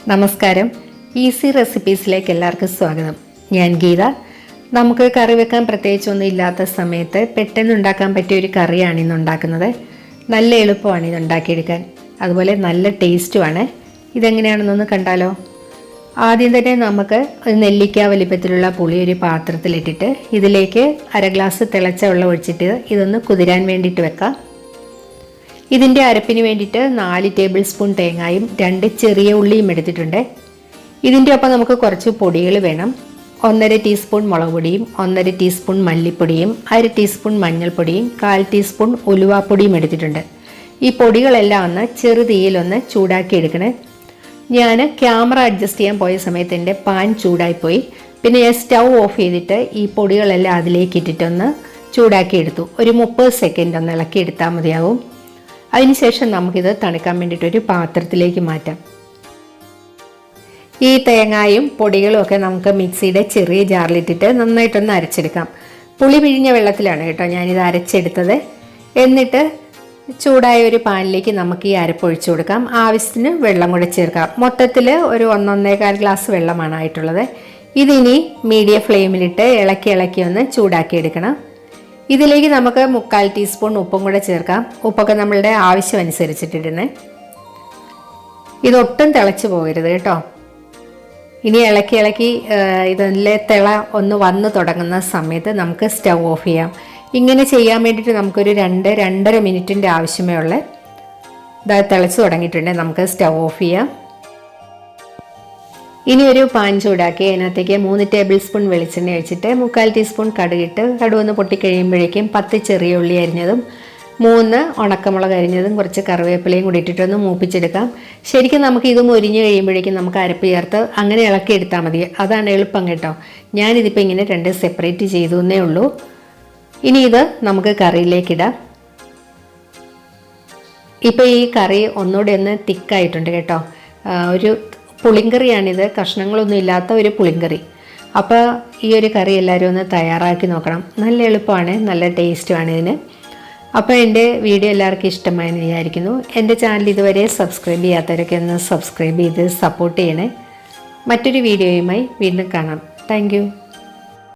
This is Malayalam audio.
നമസ്കാരം. ഈസി റെസിപ്പീസിലേക്ക് എല്ലാവർക്കും സ്വാഗതം. ഞാൻ ഗീത. നമുക്ക് കറി വെക്കാൻ പ്രത്യേകിച്ചൊന്നും ഇല്ലാത്ത സമയത്ത് പെട്ടെന്ന് ഉണ്ടാക്കാൻ പറ്റിയ ഒരു കറിയാണ് ഇന്ന് ഉണ്ടാക്കുന്നത്. നല്ല എളുപ്പമാണ് ഇത് ഉണ്ടാക്കിയെടുക്കാൻ, അതുപോലെ നല്ല ടേസ്റ്റുമാണ്. ഇതെങ്ങനെയാണെന്നൊന്ന് കണ്ടാലോ? ആദ്യം തന്നെ നമുക്ക് ഒരു നെല്ലിക്ക വലിപ്പത്തിലുള്ള പുളി ഒരു പാത്രത്തിലിട്ടിട്ട് ഇതിലേക്ക് 1/2 ഗ്ലാസ് തിളച്ച വെള്ളം ഒഴിച്ചിട്ട് ഇതൊന്ന് കുതിരാൻ വേണ്ടിയിട്ട് വെക്കാം. ഇതിൻ്റെ അരപ്പിന് വേണ്ടിയിട്ട് 4 ടേബിൾ സ്പൂൺ തേങ്ങയും 2 ചെറിയ ഉള്ളിയും എടുത്തിട്ടുണ്ട്. ഇതിൻ്റെ ഒപ്പം നമുക്ക് കുറച്ച് പൊടികൾ വേണം. 1/2 ടീസ്പൂൺ മുളക് പൊടിയും 1/2 ടീസ്പൂൺ മല്ലിപ്പൊടിയും 1/2 ടീസ്പൂൺ മഞ്ഞൾപ്പൊടിയും 1/4 ടീസ്പൂൺ ഉലുവാപ്പൊടിയും എടുത്തിട്ടുണ്ട്. ഈ പൊടികളെല്ലാം ഒന്ന് ചെറുതീയിലൊന്ന് ചൂടാക്കി എടുക്കണേ. ഞാൻ ക്യാമറ അഡ്ജസ്റ്റ് ചെയ്യാൻ പോയ സമയത്ത് എൻ്റെ പാൻ ചൂടായിപ്പോയി. പിന്നെ ഞാൻ സ്റ്റൗ ഓഫ് ചെയ്തിട്ട് ഈ പൊടികളെല്ലാം അതിലേക്ക് ഇട്ടിട്ടൊന്ന് ചൂടാക്കി എടുത്തു. ഒരു 30 സെക്കൻഡ് ഒന്ന് ഇളക്കി എടുത്താൽ മതിയാവും. അതിനുശേഷം നമുക്കിത് തണുക്കാൻ വേണ്ടിയിട്ടൊരു പാത്രത്തിലേക്ക് മാറ്റാം. ഈ തേങ്ങയും പൊടികളും ഒക്കെ നമുക്ക് മിക്സിയുടെ ചെറിയ ജാറിലിട്ടിട്ട് നന്നായിട്ടൊന്ന് അരച്ചെടുക്കാം. പുളി പിഴിഞ്ഞ വെള്ളത്തിലാണ് കേട്ടോ ഞാനിത് അരച്ചെടുത്തത്. എന്നിട്ട് ചൂടായ ഒരു പാനിലേക്ക് നമുക്ക് ഈ അരപ്പൊഴിച്ചു കൊടുക്കാം. ആവശ്യത്തിന് വെള്ളം കൂടെ ചേർക്കാം. മൊത്തത്തിൽ ഒരു 1-1.25 ഗ്ലാസ് വെള്ളമാണ് ആയിട്ടുള്ളത്. ഇതിനി മീഡിയം ഫ്ലെയിമിലിട്ട് ഇളക്കി ഒന്ന് ചൂടാക്കി എടുക്കണം. ഇതിലേക്ക് നമുക്ക് 3/4 ടീസ്പൂൺ ഉപ്പും കൂടെ ചേർക്കാം. ഉപ്പൊക്കെ നമ്മളുടെ ആവശ്യം അനുസരിച്ചിട്ടിടുന്നേ. ഇതൊട്ടും തിളച്ച് പോകരുത് കേട്ടോ. ഇനി ഇളക്കി ഇതിലെ തിള ഒന്ന് വന്ന് തുടങ്ങുന്ന സമയത്ത് നമുക്ക് സ്റ്റൗ ഓഫ് ചെയ്യാം. ഇങ്ങനെ ചെയ്യാൻ വേണ്ടിയിട്ട് നമുക്കൊരു 2-2.5 മിനിറ്റിൻ്റെ ആവശ്യമേ ഉള്ളൂ. ഇത് തിളച്ച് തുടങ്ങിയിട്ടുണ്ടെങ്കിൽ നമുക്ക് സ്റ്റൗ ഓഫ് ചെയ്യാം. ഇനി ഒരു പാൻ ചൂടാക്കി അതിനകത്തേക്ക് 3 ടേബിൾ സ്പൂൺ വെളിച്ചെണ്ണ ഒഴിച്ചിട്ട് 3/4 ടീസ്പൂൺ കടുകിട്ട് കടുകൊന്ന് പൊട്ടിക്കഴിയുമ്പോഴേക്കും 10 ചെറിയ ഉള്ളി അരിഞ്ഞതും 3 ഉണക്കമുളക് അരിഞ്ഞതും കുറച്ച് കറിവേപ്പിലയും കൂടി ഇട്ടിട്ടൊന്ന് മൂപ്പിച്ചെടുക്കാം. ശരിക്കും നമുക്ക് ഇത് മൊരിഞ്ഞ് കഴിയുമ്പോഴേക്കും നമുക്ക് അരപ്പ് ചേർത്ത് അങ്ങനെ ഇളക്കി എടുത്താൽ മതി. അതാണ് എളുപ്പം കേട്ടോ. ഞാനിതിപ്പോൾ ഇങ്ങനെ 2 സെപ്പറേറ്റ് ചെയ്തു എന്നേ ഉള്ളൂ. ഇനി ഇത് നമുക്ക് കറിയിലേക്കിടാം. ഇപ്പോൾ ഈ കറി ഒന്നുകൂടെ ഒന്ന് തിക്കായിട്ടുണ്ട് കേട്ടോ. ഒരു പുളിങ്കറിയാണിത്, കഷ്ണങ്ങളൊന്നും ഇല്ലാത്ത ഒരു പുളിങ്കറി. അപ്പോൾ ഈ ഒരു കറി എല്ലാവരും ഒന്ന് തയ്യാറാക്കി നോക്കണം. നല്ല എളുപ്പമാണ്, നല്ല ടേസ്റ്റുമാണ് ഇതിന്. അപ്പോൾ എൻ്റെ വീഡിയോ എല്ലാവർക്കും ഇഷ്ടമായെന്ന് വിചാരിക്കുന്നു. എൻ്റെ ചാനൽ ഇതുവരെ സബ്സ്ക്രൈബ് ചെയ്യാത്തവരൊക്കെ ഒന്ന് സബ്സ്ക്രൈബ് ചെയ്ത് സപ്പോർട്ട് ചെയ്യണേ. മറ്റൊരു വീഡിയോയുമായി വീണ്ടും കാണാം. താങ്ക്